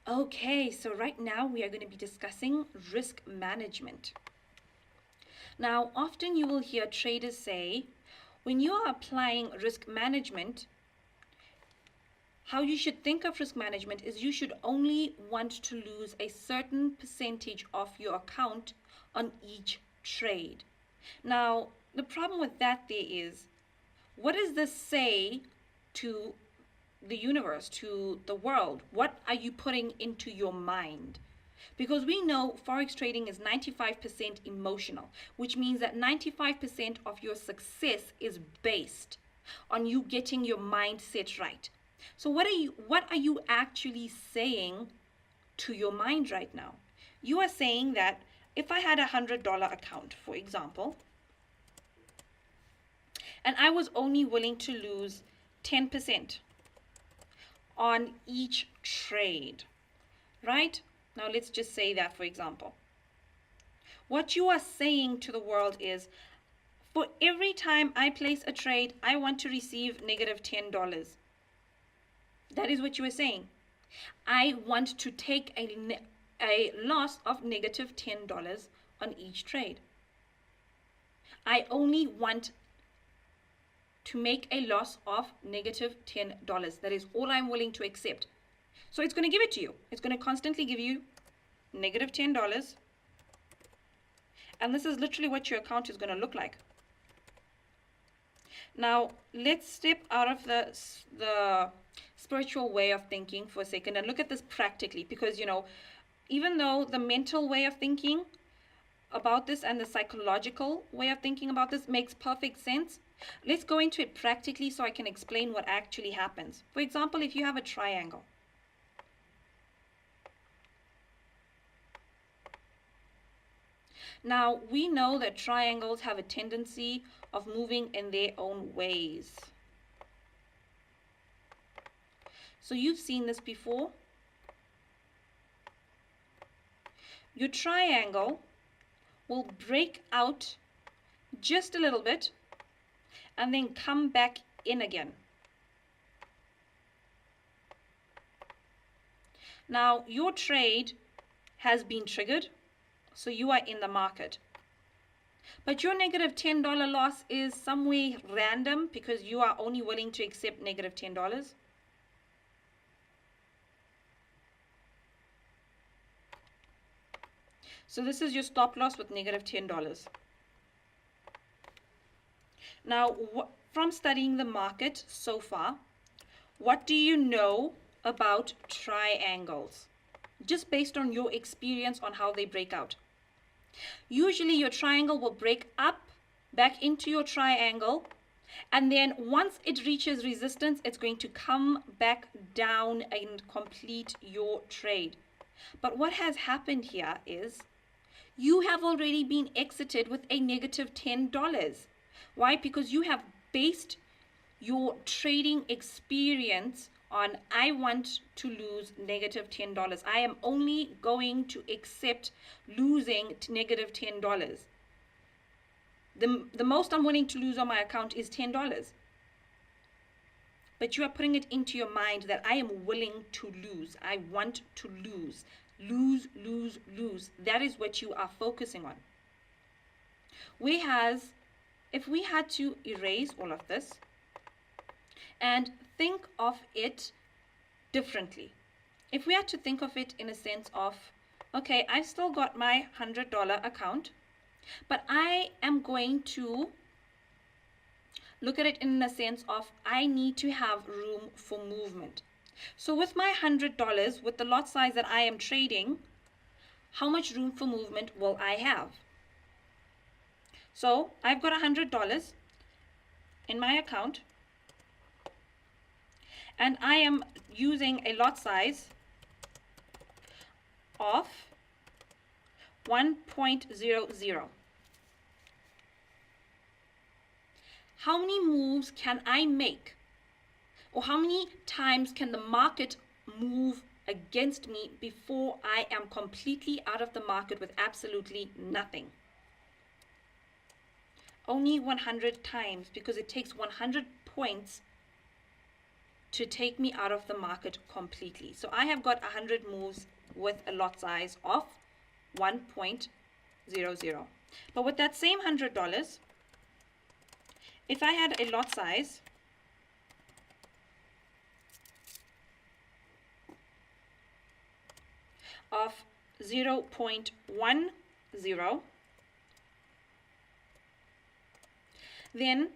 Okay, so right now we are going to be discussing risk management. Now, often you will hear traders say, when you are applying risk management, how you should think of risk management is you should only want to lose a certain percentage of your account on each trade. Now, the problem with that there is, what does this say to the universe, to the world? What are you putting into your mind? Because we know Forex trading is 95% emotional, which means that 95% of your success is based on you getting your mindset right. So what are you actually saying to your mind right now? You are saying that if I had $100 account, for example, and I was only willing to lose 10% on each trade, right? Now let's just say that, for example. What you are saying to the world is, for every time I place a trade, I want to receive negative $10. That is what you are saying. I want to take a loss of negative $10 on each trade. I only want to make a loss of negative $10. That is all I'm willing to accept. So it's going to give it to you. It's going to constantly give you negative $10. And this is literally what your account is going to look like. Now, let's step out of the spiritual way of thinking for a second and look at this practically, because, even though the mental way of thinking about this and the psychological way of thinking about this makes perfect sense, let's go into it practically so I can explain what actually happens. For example, if you have a triangle, now, we know that triangles have a tendency of moving in their own ways. So you've seen this before. Your triangle will break out just a little bit and then come back in again. Now, your trade has been triggered, so you are in the market. But your negative $10 loss is somewhere random because you are only willing to accept negative $10. So this is your stop loss with negative $10. Now, from studying the market so far, what do you know about triangles? Just based on your experience on how they break out. Usually your triangle will break up back into your triangle, and then once it reaches resistance, it's going to come back down and complete your trade. But what has happened here is you have already been exited with a negative $10. Why? Because you have based your trading experience on, I want to lose negative $10. I am only going to accept losing negative $10. The most I'm willing to lose on my account is $10. But you are putting it into your mind that I am willing to lose. I want to lose. Lose, lose, lose. That is what you are focusing on. Whereas, if we had to erase all of this and think of it differently, if we had to think of it in a sense of, okay, I've still got my $100 account, but I am going to look at it in the sense of I need to have room for movement. So with my $100, with the lot size that I am trading, how much room for movement will I have? So I've got $100 in my account, and I am using a lot size of 1.00. How many moves can I make? Or how many times can the market move against me before I am completely out of the market with absolutely nothing? Only 100 times, because it takes 100 points to take me out of the market completely. So I have got 100 moves with a lot size of 1.00. But with that same $100, if I had a lot size of 0.10, then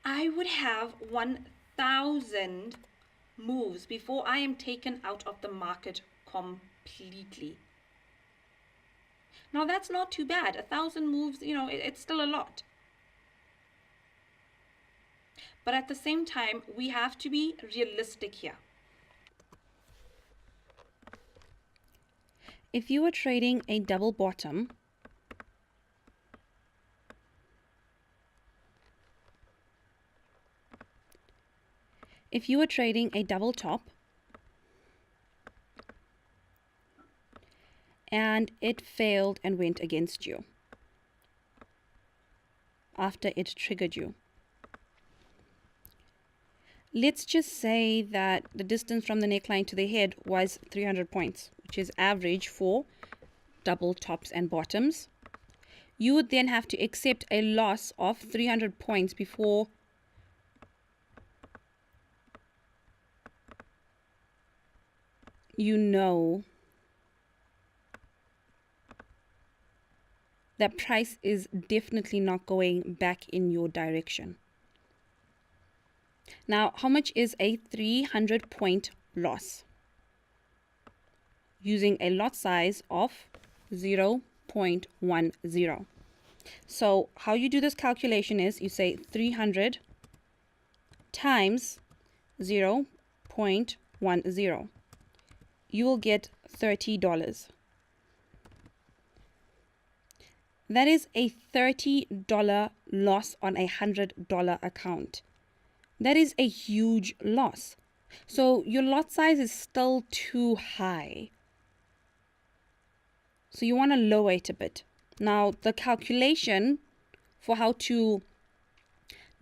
I would have 1,000 moves before I am taken out of the market completely. Now that's not too bad. 1,000 moves, it's still a lot. But at the same time, we have to be realistic here. If you were trading a double bottom, if you were trading a double top and it failed and went against you after it triggered you, let's just say that the distance from the neckline to the head was 300 points, which is average for double tops and bottoms. You would then have to accept a loss of 300 points before you know that price is definitely not going back in your direction. Now, how much is a 300 point loss? Using a lot size of 0.10. So how you do this calculation is you say 300 times 0.10. You will get $30. That is a $30 loss on a $100 account. That is a huge loss. So your lot size is still too high. So you want to lower it a bit. Now, the calculation for how to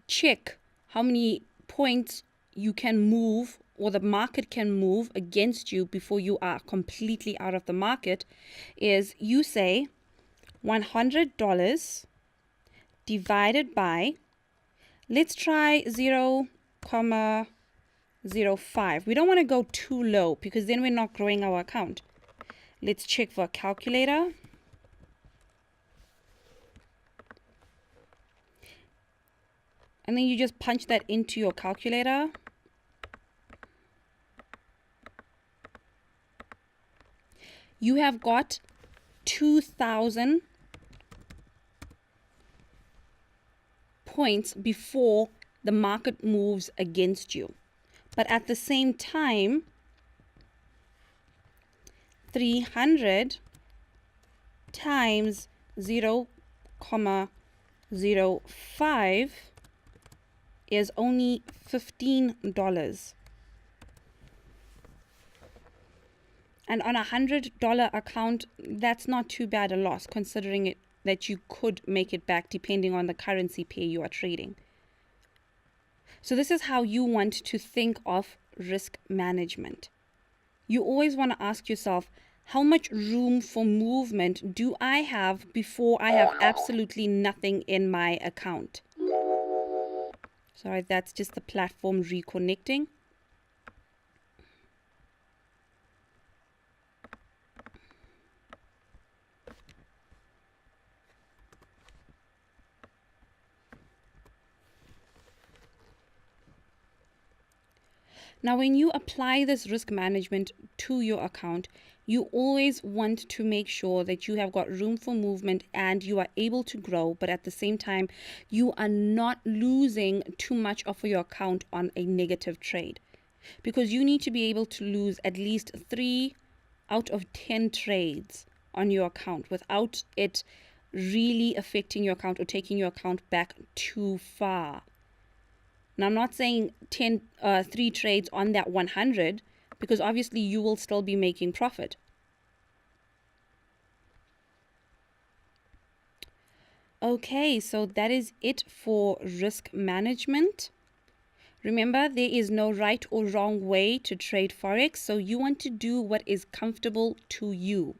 check how many points you can move or the market can move against you before you are completely out of the market is you say $100 divided by, let's try 0.05. We don't want to go too low because then we're not growing our account. Let's check for a calculator. And then you just punch that into your calculator. You have got 2,000 points before the market moves against you. But at the same time, 300 times 0.05 is only $15. And on a $100 account, that's not too bad a loss, considering it that you could make it back depending on the currency pair you are trading. So this is how you want to think of risk management. You always want to ask yourself, how much room for movement do I have before I have absolutely nothing in my account? Sorry, that's just the platform reconnecting. Now, when you apply this risk management to your account, you always want to make sure that you have got room for movement and you are able to grow, but at the same time, you are not losing too much of your account on a negative trade. Because you need to be able to lose at least 3 out of 10 trades on your account without it really affecting your account or taking your account back too far. Now, I'm not saying 3 trades on that 100 because obviously you will still be making profit. Okay, so that is it for risk management. Remember, there is no right or wrong way to trade Forex, so you want to do what is comfortable to you.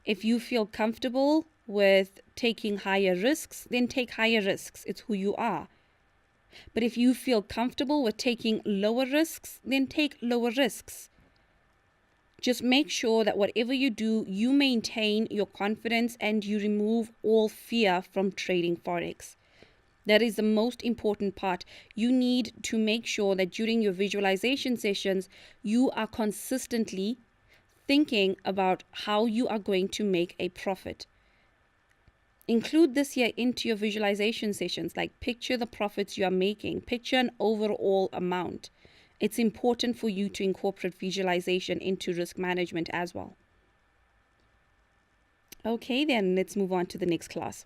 If you feel comfortable with taking higher risks, then take higher risks. It's who you are. But if you feel comfortable with taking lower risks, then take lower risks. Just make sure that whatever you do, you maintain your confidence and you remove all fear from trading Forex. That is the most important part. You need to make sure that during your visualization sessions, you are consistently thinking about how you are going to make a profit. Include this here into your visualization sessions, like picture the profits you are making, picture an overall amount. It's important for you to incorporate visualization into risk management as well. Okay, then let's move on to the next class.